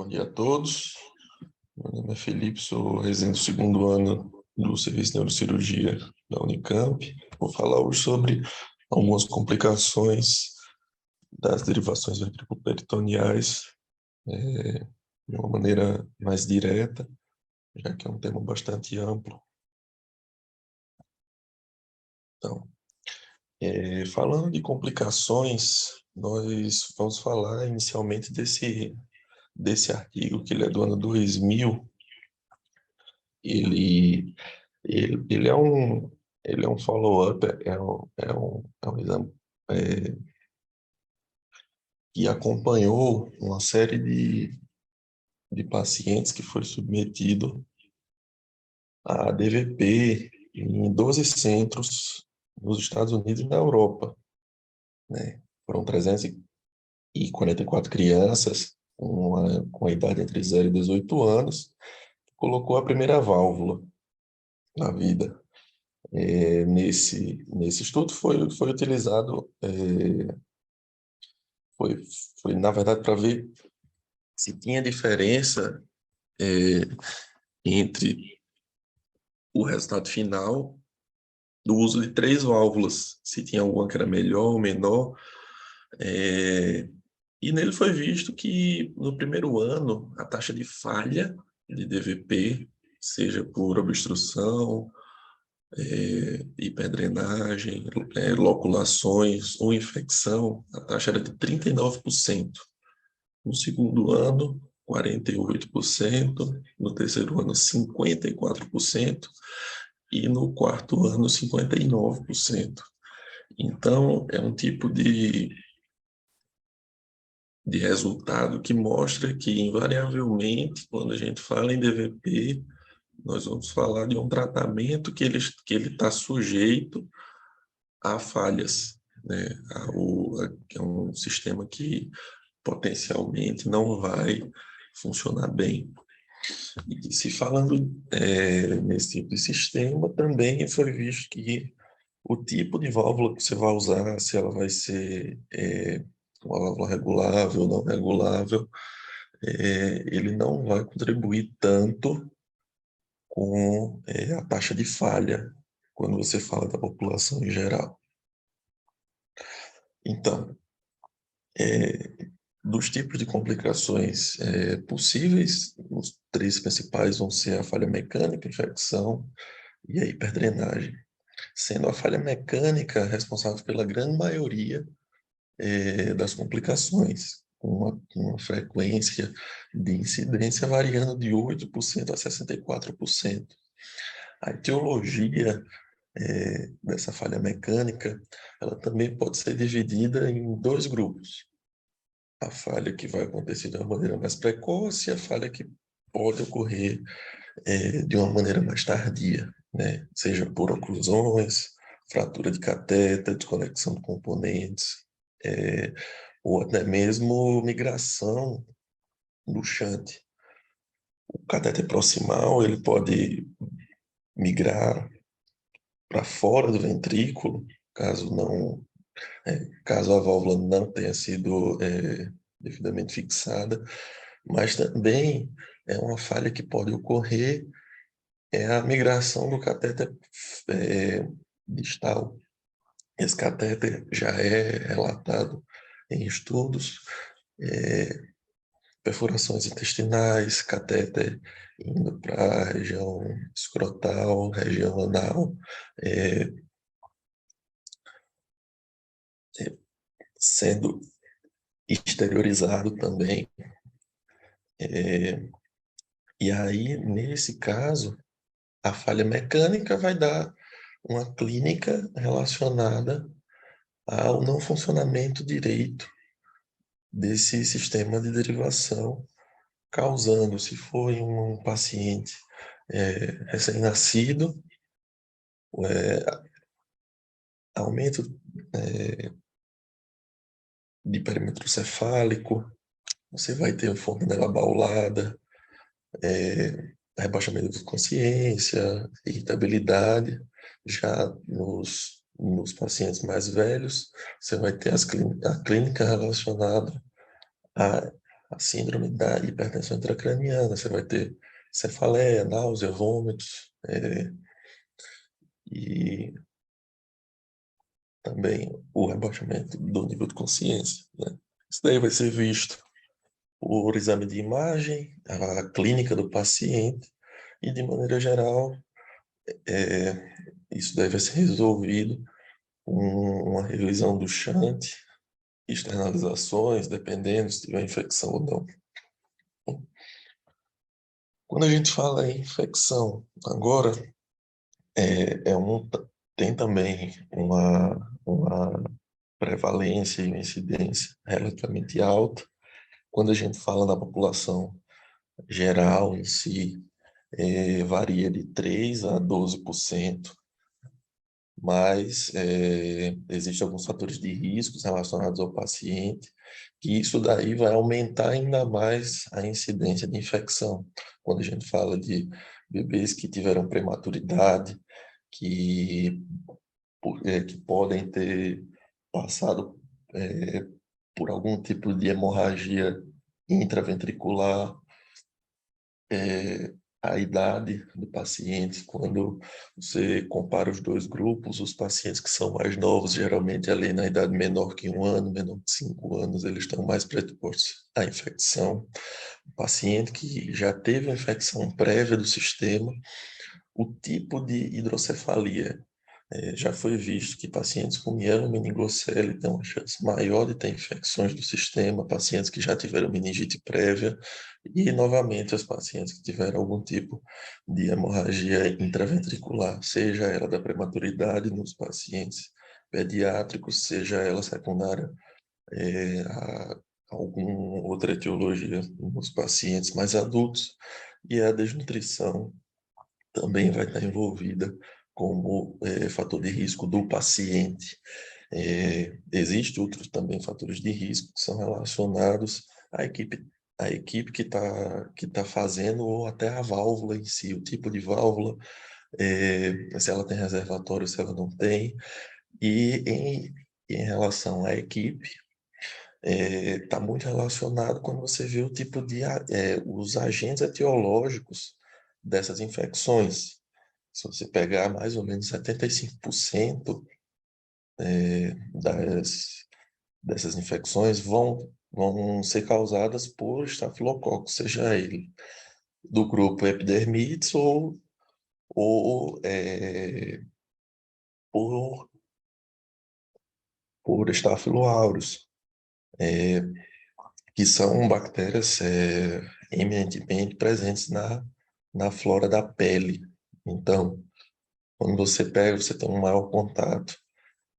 Bom dia a todos. Meu nome é Felipe, sou residente do segundo ano do Serviço de Neurocirurgia da Unicamp. Vou falar hoje sobre algumas complicações das derivações ventriculoperitoneais de uma maneira mais direta, já que é um tema bastante amplo. Então, falando de complicações, nós vamos falar inicialmente desse artigo, que ele é do ano 2000. Ele é um follow-up, é um exame que acompanhou uma série de pacientes que foi submetido a DVP em 12 centros nos Estados Unidos e na Europa, né? Foram 344 crianças com a idade entre 0 e 18 anos, que colocou a primeira válvula na vida. Nesse estudo foi utilizado, foi na verdade para ver se tinha diferença entre o resultado final do uso de 3 válvulas, se tinha alguma que era melhor ou menor. E nele foi visto que no primeiro ano a taxa de falha de DVP, seja por obstrução, hiperdrenagem, loculações ou infecção, a taxa era de 39%. No segundo ano, 48%, no terceiro ano, 54%, e no quarto ano, 59%. Então, é um tipo de resultado que mostra que, invariavelmente, quando a gente fala em DVP, nós vamos falar de um tratamento que ele está sujeito a falhas, né? É um sistema que potencialmente não vai funcionar bem. E se falando nesse tipo de sistema, também foi visto que o tipo de válvula que você vai usar, se ela vai ser uma válvula regulável ou não regulável, ele não vai contribuir tanto com a taxa de falha quando você fala da população em geral. Então, dos tipos de complicações possíveis, os 3 principais vão ser a falha mecânica, a infecção e a hiperdrenagem, sendo a falha mecânica responsável pela grande maioria das complicações, com uma frequência de incidência variando de 8% a 64%. A etiologia dessa falha mecânica, ela também pode ser dividida em 2 grupos. A falha que vai acontecer de uma maneira mais precoce e a falha que pode ocorrer de uma maneira mais tardia, né? Seja por oclusões, fratura de catéter, desconexão de componentes, ou até mesmo migração do shunt. O catéter proximal ele pode migrar para fora do ventrículo, caso a válvula não tenha sido devidamente fixada, mas também é uma falha que pode ocorrer a migração do catéter distal. Esse catéter já é relatado em estudos, perfurações intestinais, catéter indo para a região escrotal, região anal, sendo exteriorizado também. E aí, nesse caso, a falha mecânica vai dar uma clínica relacionada ao não funcionamento direito desse sistema de derivação, causando, se for em um paciente recém-nascido, aumento de perímetro cefálico, você vai ter fontanela abaulada, rebaixamento de consciência, irritabilidade. Já nos pacientes mais velhos, você vai ter a clínica relacionada a a síndrome da hipertensão intracraniana, você vai ter cefaleia, náusea, vômitos, e também o rebaixamento do nível de consciência, né? Isso daí vai ser visto por exame de imagem, a clínica do paciente, e de maneira geral, isso daí vai ser resolvido com uma revisão do shunt, externalizações, dependendo se tiver infecção ou não. Quando a gente fala em infecção, agora tem também uma prevalência e uma incidência relativamente alta. Quando a gente fala da população geral em si, varia de 3 a 12%, mas existem alguns fatores de riscos relacionados ao paciente, que isso daí vai aumentar ainda mais a incidência de infecção. Quando a gente fala de bebês que tiveram prematuridade, que, que podem ter passado por algum tipo de hemorragia intraventricular, a idade do paciente, quando você compara os dois grupos, os pacientes que são mais novos, geralmente ali na idade menor que 1 ano, menor que 5 anos, eles estão mais predispostos à infecção. O paciente que já teve uma infecção prévia do sistema, o tipo de hidrocefalia. Já foi visto que pacientes com mielomeningocele têm uma chance maior de ter infecções do sistema, pacientes que já tiveram meningite prévia e, novamente, os pacientes que tiveram algum tipo de hemorragia intraventricular, seja ela da prematuridade nos pacientes pediátricos, seja ela secundária a alguma outra etiologia nos pacientes mais adultos, e a desnutrição também vai estar envolvida como fator de risco do paciente. Existem outros também fatores de risco que são relacionados à equipe que tá fazendo, ou até a válvula em si, o tipo de válvula, se ela tem reservatório, se ela não tem. E em relação à equipe, está muito relacionado quando você vê o tipo de os agentes etiológicos dessas infecções. Se você pegar mais ou menos 75% dessas infecções vão ser causadas por estafilococcus, seja ele do grupo Epidermidis ou por, por Staphylo aureus, que são bactérias eminentemente presentes na flora da pele. Então, quando você pega, você tem um maior contato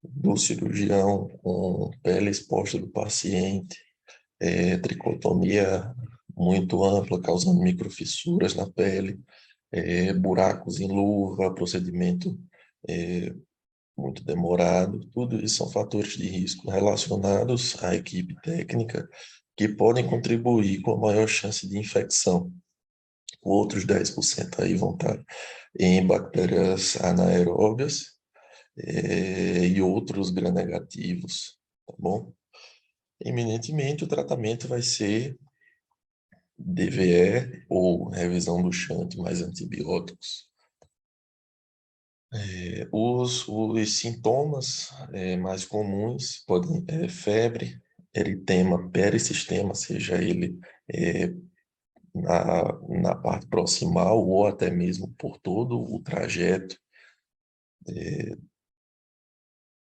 do cirurgião com pele exposta do paciente, tricotomia muito ampla, causando microfissuras na pele, buracos em luva, procedimento muito demorado. Tudo isso são fatores de risco relacionados à equipe técnica que podem contribuir com a maior chance de infecção. Outros 10% aí vão estar em bactérias anaeróbias, e outros gram-negativos, tá bom? Eminentemente, o tratamento vai ser DVE ou revisão do shunt mais antibióticos. Os sintomas mais comuns podem febre, eritema perissistema, seja ele na parte proximal ou até mesmo por todo o trajeto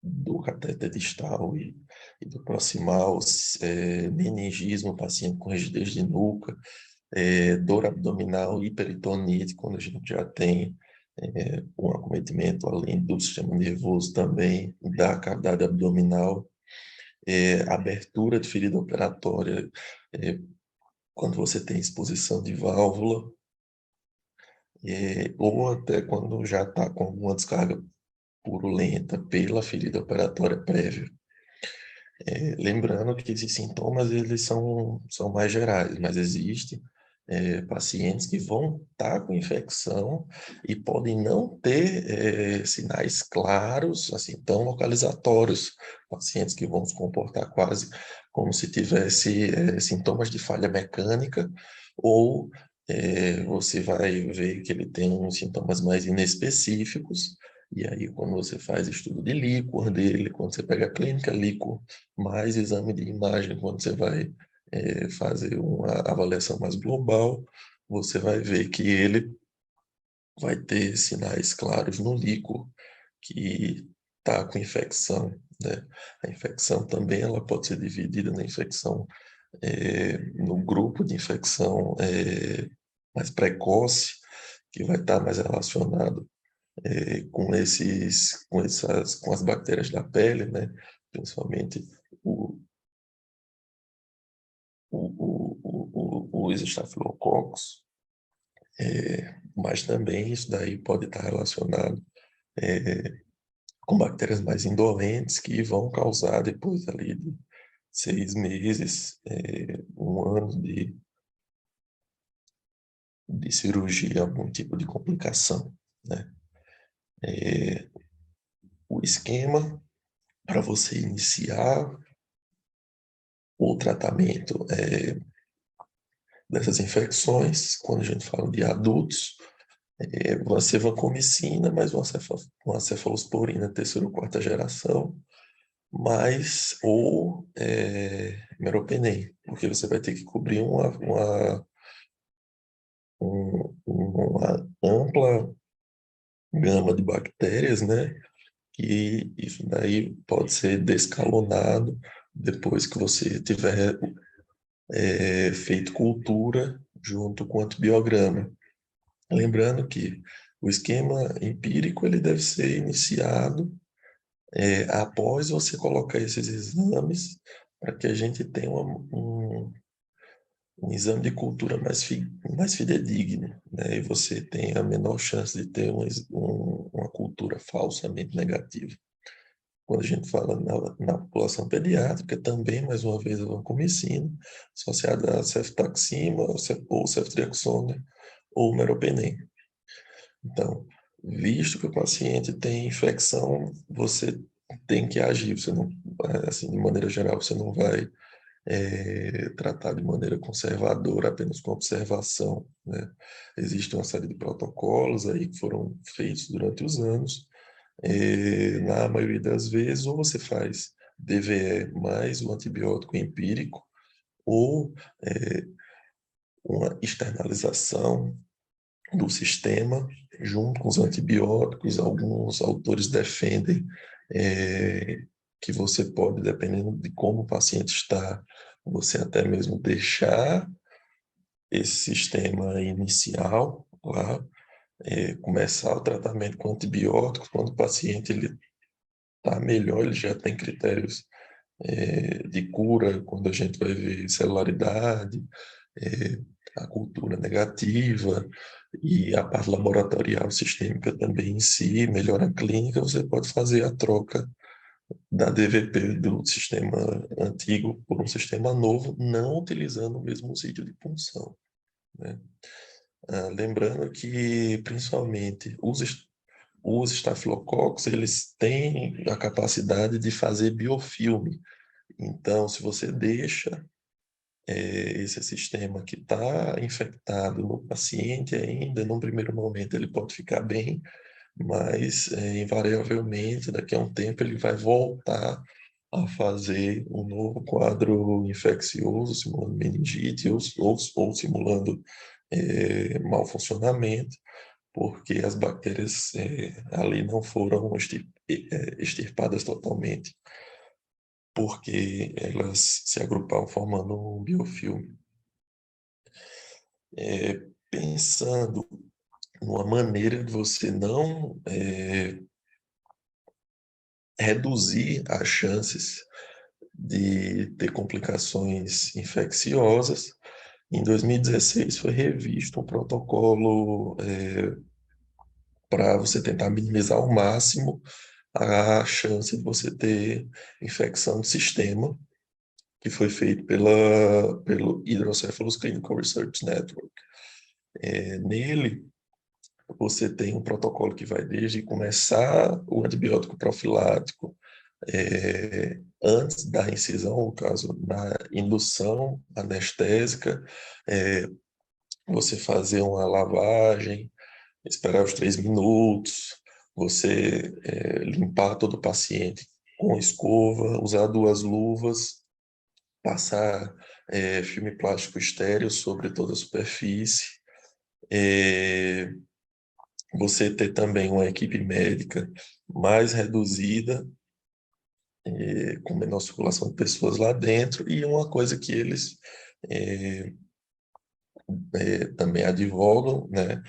do cateter distal e do proximal, meningismo, paciente com rigidez de nuca, dor abdominal, hiperitonite, quando a gente já tem um acometimento além do sistema nervoso também, da cavidade abdominal, abertura de ferida operatória, quando você tem exposição de válvula, ou até quando já está com alguma descarga purulenta pela ferida operatória prévia. Lembrando que esses sintomas eles são mais gerais, mas existe pacientes que vão estar com infecção e podem não ter sinais claros, assim, tão localizatórios, pacientes que vão se comportar quase como se tivesse sintomas de falha mecânica, ou você vai ver que ele tem uns sintomas mais inespecíficos, e aí quando você faz estudo de líquor dele, quando você pega a clínica líquor, mais exame de imagem, quando você vai fazer uma avaliação mais global, você vai ver que ele vai ter sinais claros no líquor que está com infecção, né? A infecção também ela pode ser dividida na infecção no grupo de infecção mais precoce, que vai estar mais relacionado com as bactérias da pele, né? Principalmente o, os estafilococos, mas também isso daí pode estar relacionado é, com bactérias mais indolentes que vão causar depois ali de 6 meses, 1 ano de cirurgia, algum tipo de complicação, né? É, o esquema para você iniciar o tratamento dessas infecções, quando a gente fala de adultos, uma cefacomicina, mais uma cefalosporina terceira ou quarta geração, mais ou meropenem, porque você vai ter que cobrir uma ampla gama de bactérias, né? Que isso daí pode ser descalonado depois que você tiver feito cultura junto com o antibiograma. Lembrando que o esquema empírico ele deve ser iniciado após você colocar esses exames para que a gente tenha um exame de cultura mais fidedigno, né? E você tenha a menor chance de ter uma cultura falsamente negativa. Quando a gente fala na população pediátrica, também, mais uma vez, a vancomicina, associada a ceftaxima, ou ceftriaxona, ou meropenem. Então, visto que o paciente tem infecção, você tem que agir. Você não, assim, de maneira geral, você não vai tratar de maneira conservadora, apenas com observação, né? Existe uma série de protocolos aí que foram feitos durante os anos. Na maioria das vezes, ou você faz DVE mais o antibiótico empírico, ou uma externalização do sistema junto com os antibióticos. Alguns autores defendem é, que você pode, dependendo de como o paciente está, você até mesmo deixar esse sistema inicial lá, começar o tratamento com antibióticos quando o paciente ele está melhor, ele já tem critérios de cura, quando a gente vai ver celularidade, é, a cultura negativa e a parte laboratorial sistêmica também em si, melhora clínica, você pode fazer a troca da DVP do sistema antigo por um sistema novo, não utilizando o mesmo sítio de punção, né? Lembrando que, principalmente, os estafilococos, eles têm a capacidade de fazer biofilme. Então, se você deixa esse sistema que está infectado no paciente ainda, num primeiro momento ele pode ficar bem, mas invariavelmente daqui a um tempo ele vai voltar a fazer um novo quadro infeccioso, simulando meningite ou simulando mau funcionamento, porque as bactérias ali não foram extirpadas totalmente, porque elas se agruparam formando um biofilme. Pensando numa maneira de você não reduzir as chances de ter complicações infecciosas, em 2016 foi revisto um protocolo para você tentar minimizar ao máximo a chance de você ter infecção do sistema, que foi feito pelo Hydrocephalus Clinical Research Network. Nele, você tem um protocolo que vai desde começar o antibiótico profilático, antes da incisão, no caso, na indução anestésica, você fazer uma lavagem, esperar os 3 minutos, você limpar todo o paciente com escova, usar 2 luvas, passar filme plástico estéreo sobre toda a superfície, você ter também uma equipe médica mais reduzida, com menor circulação de pessoas lá dentro, e uma coisa que eles também advogam, né,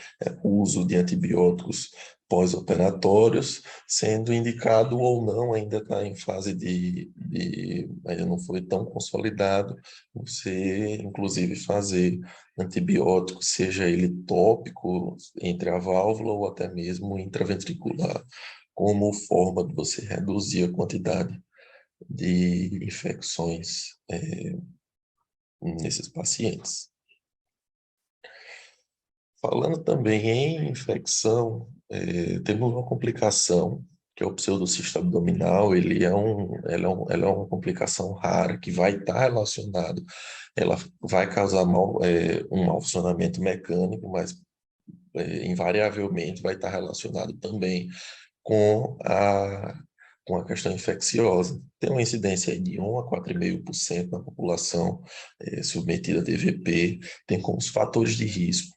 o uso de antibióticos pós-operatórios, sendo indicado ou não, ainda está em fase ainda não foi tão consolidado, você inclusive fazer antibiótico, seja ele tópico entre a válvula ou até mesmo intraventricular, como forma de você reduzir a quantidade de infecções nesses pacientes. Falando também em infecção, temos uma complicação, que é o pseudocisto abdominal. Ela é uma complicação rara, que vai estar relacionado, ela vai causar um mau funcionamento mecânico, mas invariavelmente vai estar relacionado também com a questão infecciosa. Tem uma incidência aí de 1 a 4,5% na população submetida a DVP, tem como os fatores de risco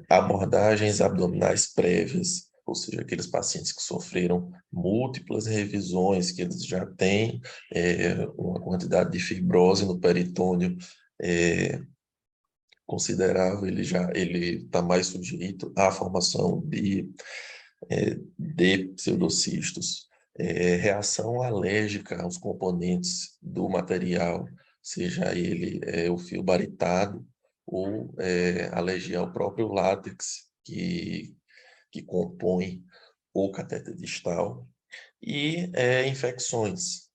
abordagens abdominais prévias, ou seja, aqueles pacientes que sofreram múltiplas revisões, que eles já têm uma quantidade de fibrose no peritônio considerável, ele está mais sujeito à formação de pseudocistos, reação alérgica aos componentes do material, seja ele o fio baritado ou alergia ao próprio látex que compõe o cateter distal, e infecções.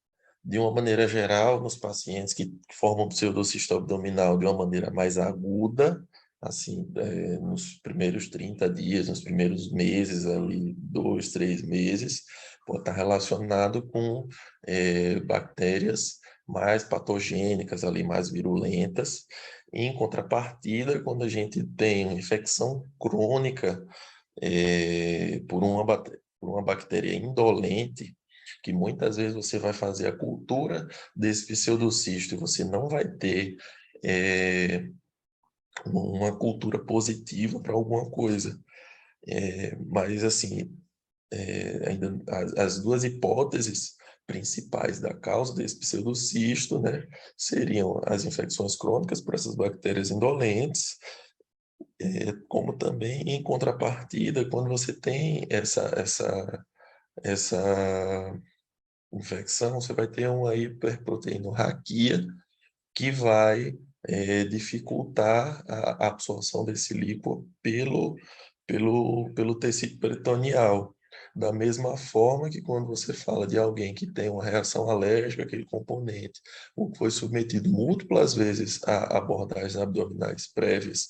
De uma maneira geral, nos pacientes que formam pseudocisto abdominal de uma maneira mais aguda, assim, nos primeiros 30 dias, nos primeiros meses, ali, 2, 3 meses, pode estar relacionado com bactérias mais patogênicas, ali, mais virulentas. Em contrapartida, quando a gente tem uma infecção crônica por uma bactéria indolente, que muitas vezes você vai fazer a cultura desse pseudocisto e você não vai ter uma cultura positiva para alguma coisa. Mas, assim, ainda as 2 hipóteses principais da causa desse pseudocisto, né, seriam as infecções crônicas por essas bactérias indolentes, como também, em contrapartida, quando você tem essa infecção, você vai ter uma hiperproteinorraquia que vai dificultar a absorção desse líquido pelo tecido peritoneal. Da mesma forma que quando você fala de alguém que tem uma reação alérgica àquele componente, ou que foi submetido múltiplas vezes a abordagens abdominais prévias,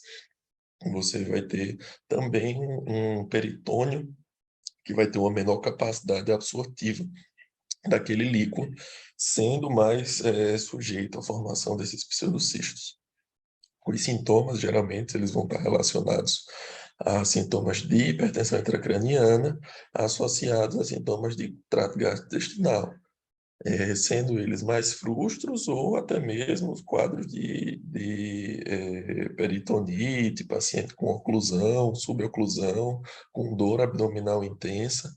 você vai ter também um peritônio que vai ter uma menor capacidade absortiva daquele líquido, sendo mais sujeito à formação desses pseudocistos. Os sintomas, geralmente, eles vão estar relacionados a sintomas de hipertensão intracraniana associados a sintomas de trato gastrointestinal, sendo eles mais frustros ou até mesmo os quadros de peritonite, paciente com oclusão, suboclusão, com dor abdominal intensa,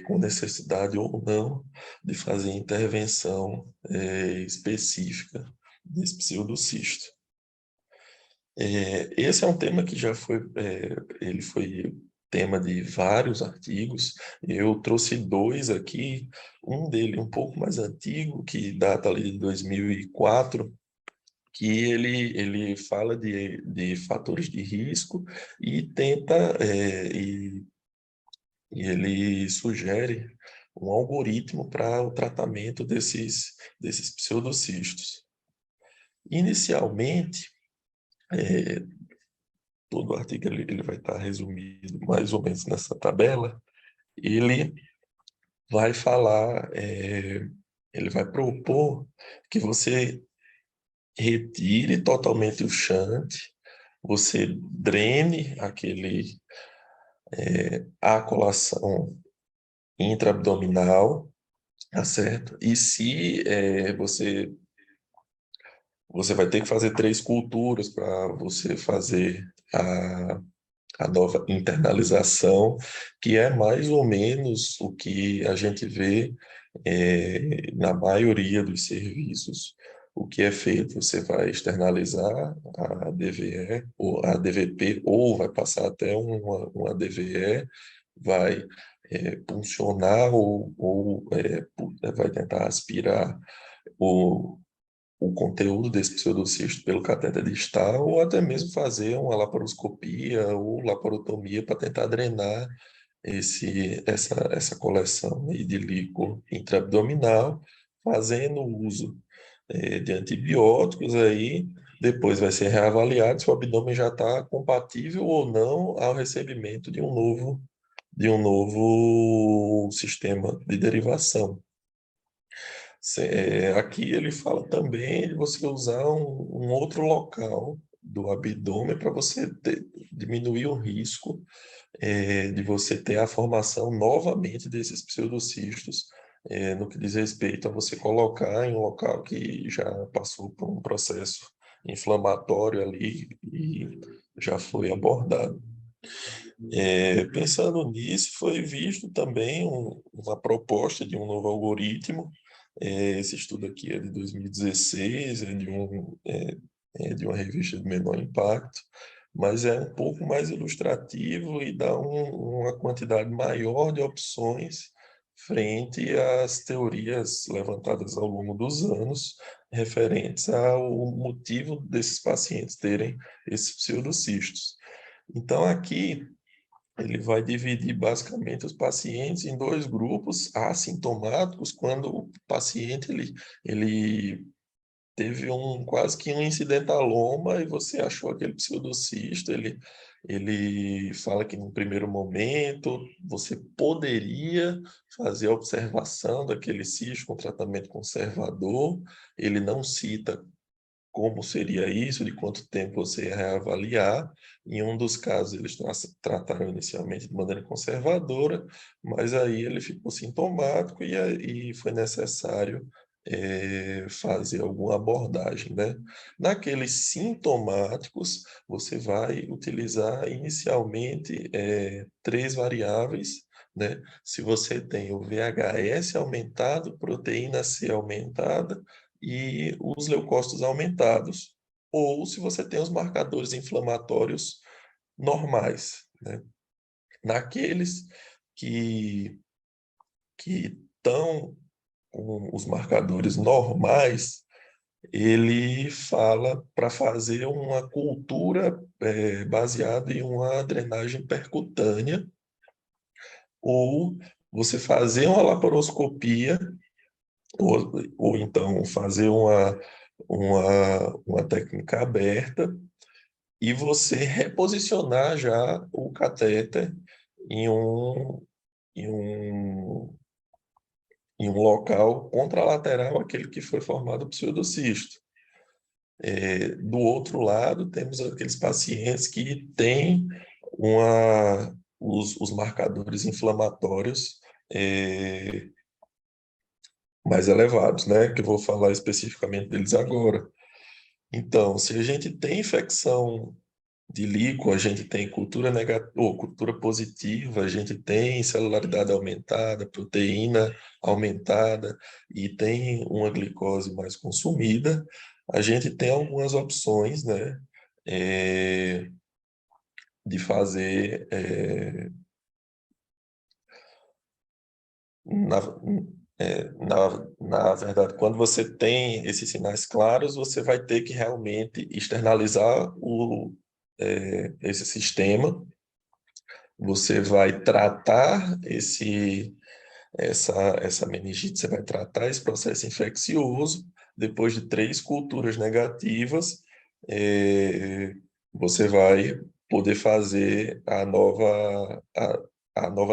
com necessidade ou não de fazer intervenção específica desse pseudocisto. Esse é um tema que já foi, ele foi tema de vários artigos. Eu trouxe 2 aqui, um dele um pouco mais antigo, que data ali de 2004, que ele fala de fatores de risco e tenta, e ele sugere um algoritmo para o tratamento desses pseudocistos. Inicialmente, todo o artigo ele vai estar resumido mais ou menos nessa tabela, ele vai falar, ele vai propor que você retire totalmente o shunt, você drene a colação intraabdominal, tá certo? E se você vai ter que fazer 3 culturas para você fazer a nova internalização, que é mais ou menos o que a gente vê na maioria dos serviços. O que é feito, você vai externalizar a DVE, ou a DVP, ou vai passar até uma DVE, vai puncionar vai tentar aspirar o, o conteúdo desse pseudocisto pelo catéter distal, ou até mesmo fazer uma laparoscopia ou laparotomia para tentar drenar essa coleção aí de líquor intraabdominal, fazendo uso de antibióticos aí, depois vai ser reavaliado se o abdômen já está compatível ou não ao recebimento de um novo sistema de derivação. Aqui ele fala também de você usar um outro local do abdômen para você diminuir o risco de você ter a formação novamente desses pseudocistos, no que diz respeito a você colocar em um local que já passou por um processo inflamatório ali e já foi abordado. Pensando nisso, foi visto também uma proposta de um novo algoritmo. Esse estudo aqui é de 2016, de uma revista de menor impacto, mas é um pouco mais ilustrativo e dá uma quantidade maior de opções frente às teorias levantadas ao longo dos anos referentes ao motivo desses pacientes terem esses pseudocistos. Então, aqui ele vai dividir basicamente os pacientes em 2 grupos assintomáticos, quando o paciente ele teve quase que um incidentaloma e você achou aquele pseudocisto, ele fala que no primeiro momento você poderia fazer a observação daquele cisto com tratamento conservador, ele não cita como seria isso, de quanto tempo você ia reavaliar. Em um dos casos, eles trataram inicialmente de maneira conservadora, mas aí ele ficou sintomático e foi necessário fazer alguma abordagem, né? Naqueles sintomáticos, você vai utilizar inicialmente 3 variáveis, né? Se você tem o VHS aumentado, proteína C aumentada, e os leucócitos aumentados, ou se você tem os marcadores inflamatórios normais, né? Naqueles que estão com os marcadores normais, ele fala para fazer uma cultura baseada em uma drenagem percutânea, ou você fazer uma laparoscopia, ou então fazer uma técnica aberta e você reposicionar já o catéter em um, em um, em um local contralateral àquele que foi formado o pseudocisto. Do outro lado, temos aqueles pacientes que têm os marcadores inflamatórios mais elevados, né? Que eu vou falar especificamente deles agora. Então, se a gente tem infecção de líquor, a gente tem cultura negativa ou cultura positiva, a gente tem celularidade aumentada, proteína aumentada e tem uma glicose mais consumida, a gente tem algumas opções, né, de fazer, na, na verdade, quando você tem esses sinais claros, você vai ter que realmente externalizar esse sistema, você vai tratar essa meningite, você vai tratar esse processo infeccioso. Depois de 3 culturas negativas, eh, você vai poder fazer a nova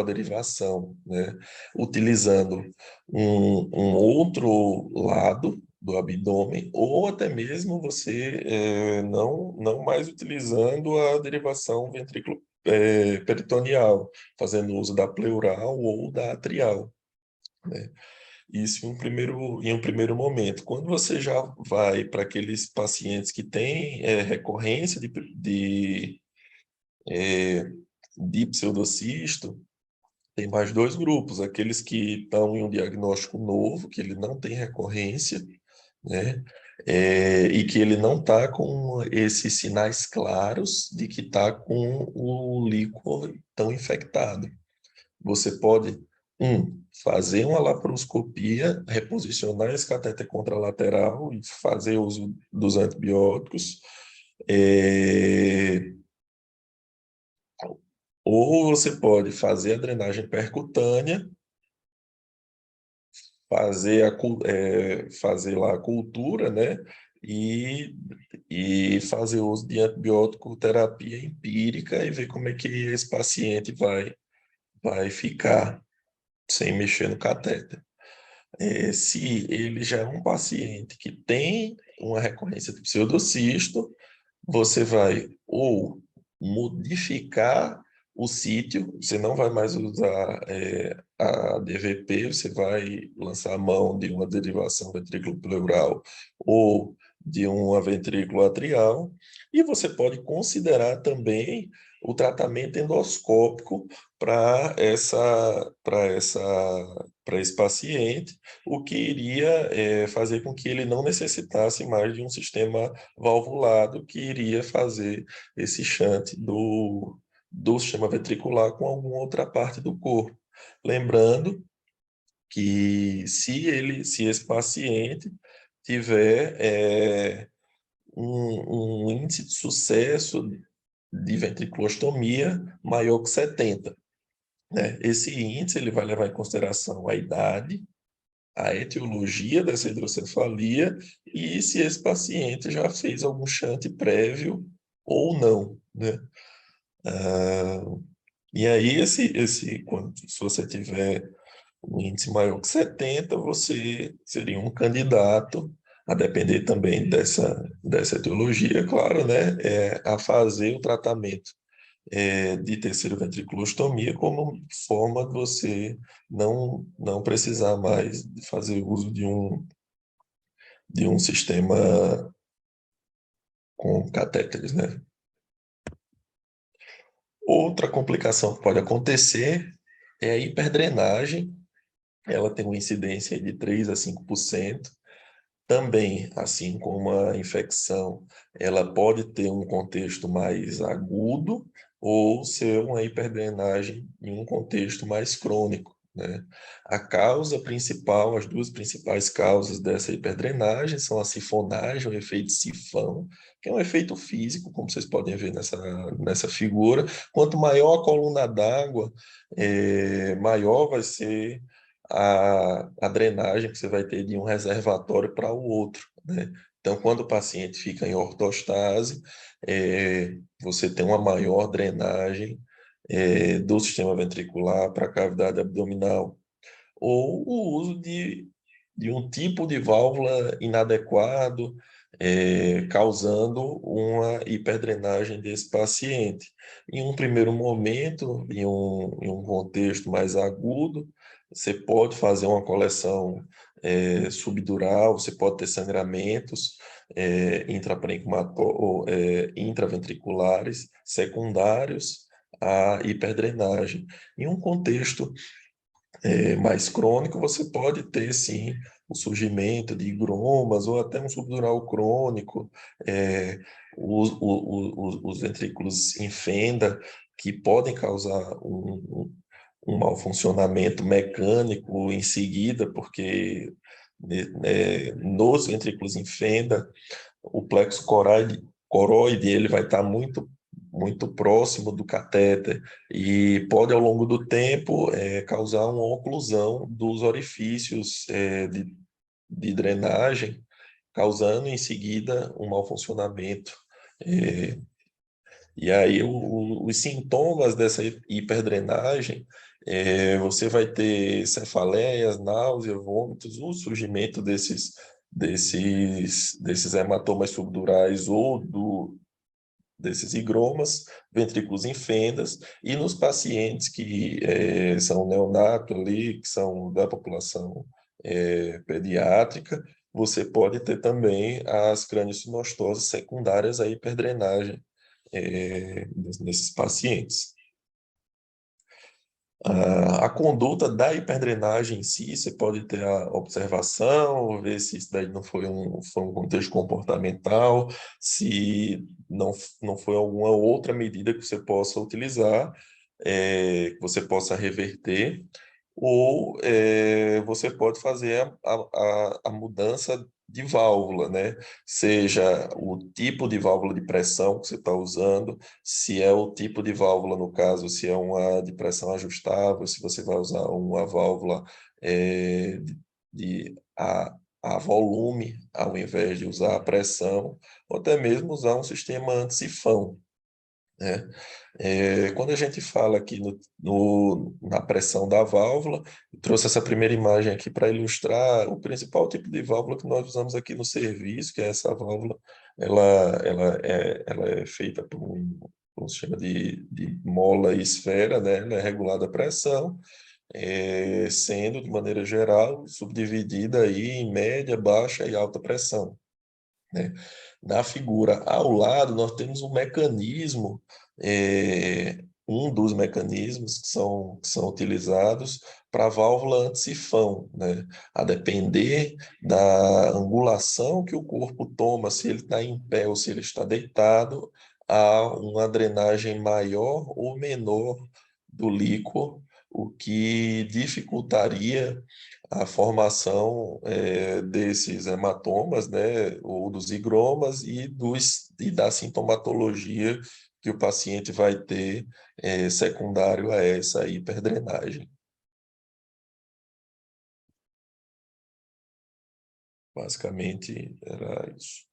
derivação, né? Utilizando um outro lado do abdômen, ou até mesmo você não mais utilizando a derivação peritoneal, fazendo uso da pleural ou da atrial, né? Isso em um primeiro momento. Quando você já vai para aqueles pacientes que têm recorrência eh, de pseudocisto, tem mais 2 grupos: aqueles que estão em um diagnóstico novo, que ele não tem recorrência, né? E que ele não está com esses sinais claros de que está com o líquor tão infectado. Você pode, fazer uma laparoscopia, reposicionar esse catéter contralateral e fazer uso dos antibióticos, é, ou você pode fazer a drenagem percutânea, fazer lá a cultura, né? E, e fazer uso de antibiótico terapia empírica e ver como é que esse paciente vai ficar sem mexer no catéter. Se ele já é um paciente que tem uma recorrência de pseudocisto, você vai ou modificar o sítio, você não vai mais usar a DVP, você vai lançar a mão de uma derivação ventriculopleural ou de uma ventrículo atrial, e você pode considerar também o tratamento endoscópico para esse paciente, o que iria fazer com que ele não necessitasse mais de um sistema valvulado que iria fazer esse shunt do sistema ventricular com alguma outra parte do corpo. Lembrando que se esse paciente tiver um índice de sucesso de ventriculostomia maior que 70, né? Esse índice ele vai levar em consideração a idade, a etiologia dessa hidrocefalia e se esse paciente já fez algum shunt prévio ou não, né? Ah, e aí, se você tiver um índice maior que 70, você seria um candidato, a depender também dessa etiologia, claro, né? A fazer o tratamento de terceiro ventriculostomia como forma de você não precisar mais de fazer uso de um sistema com catéteres, né? Outra complicação que pode acontecer é a hiperdrenagem. Ela tem uma incidência de 3 a 5%. Também, assim como a infecção, ela pode ter um contexto mais agudo ou ser uma hiperdrenagem em um contexto mais crônico, né? A causa principal, as 2 principais causas dessa hiperdrenagem são a sifonagem, o efeito sifão, que é um efeito físico, como vocês podem ver nessa figura. Quanto maior a coluna d'água, maior vai ser a drenagem que você vai ter de um reservatório para o outro, né? Então, quando o paciente fica em ortostase, você tem uma maior drenagem do sistema ventricular para a cavidade abdominal, ou o uso de um tipo de válvula inadequado, causando uma hiperdrenagem desse paciente. Em um primeiro momento, em um contexto mais agudo, você pode fazer uma coleção subdural, você pode ter sangramentos intraventriculares secundários à hiperdrenagem. Em um contexto mais crônico, você pode ter, sim, o surgimento de higromas ou até um subdural crônico, é, os ventrículos em fenda, que podem causar um mau funcionamento mecânico em seguida, porque nos ventrículos em fenda, o plexo coroide ele vai estar muito muito próximo do catéter e pode, ao longo do tempo, causar uma oclusão dos orifícios de drenagem, causando em seguida um mau funcionamento. É, e aí os sintomas dessa hiperdrenagem, você vai ter cefaleias, náusea, vômitos, o surgimento desses hematomas subdurais ou desses higromas, ventrículos em fendas, e nos pacientes que são neonatos ali, que são da população pediátrica, você pode ter também as craniosinostoses secundárias à hiperdrenagem nesses pacientes. A conduta da hiperdrenagem em si, você pode ter a observação, ver se isso daí não foi um contexto comportamental, se não foi alguma outra medida que você possa utilizar, que você possa reverter, ou você pode fazer a mudança de válvula, né? Seja o tipo de válvula de pressão que você está usando, se é o tipo de válvula, no caso, se é uma de pressão ajustável, se você vai usar uma válvula a volume, ao invés de usar a pressão, ou até mesmo usar um sistema anti-sifão, né? Quando a gente fala aqui na pressão da válvula, eu trouxe essa primeira imagem aqui para ilustrar o principal tipo de válvula que nós usamos aqui no serviço, que é essa válvula, ela, ela é feita por um sistema de mola e esfera, né? Ela é regulada a pressão, sendo, de maneira geral, subdividida aí em média, baixa e alta pressão, né? Na figura ao lado, nós temos um mecanismo, um dos mecanismos que são utilizados para a válvula anti-sifão, né? A depender da angulação que o corpo toma, se ele está em pé ou se ele está deitado, há uma drenagem maior ou menor do líquor, o que dificultaria a formação desses hematomas, né, ou dos higromas e da sintomatologia que o paciente vai ter secundário a essa hiperdrenagem. Basicamente, era isso.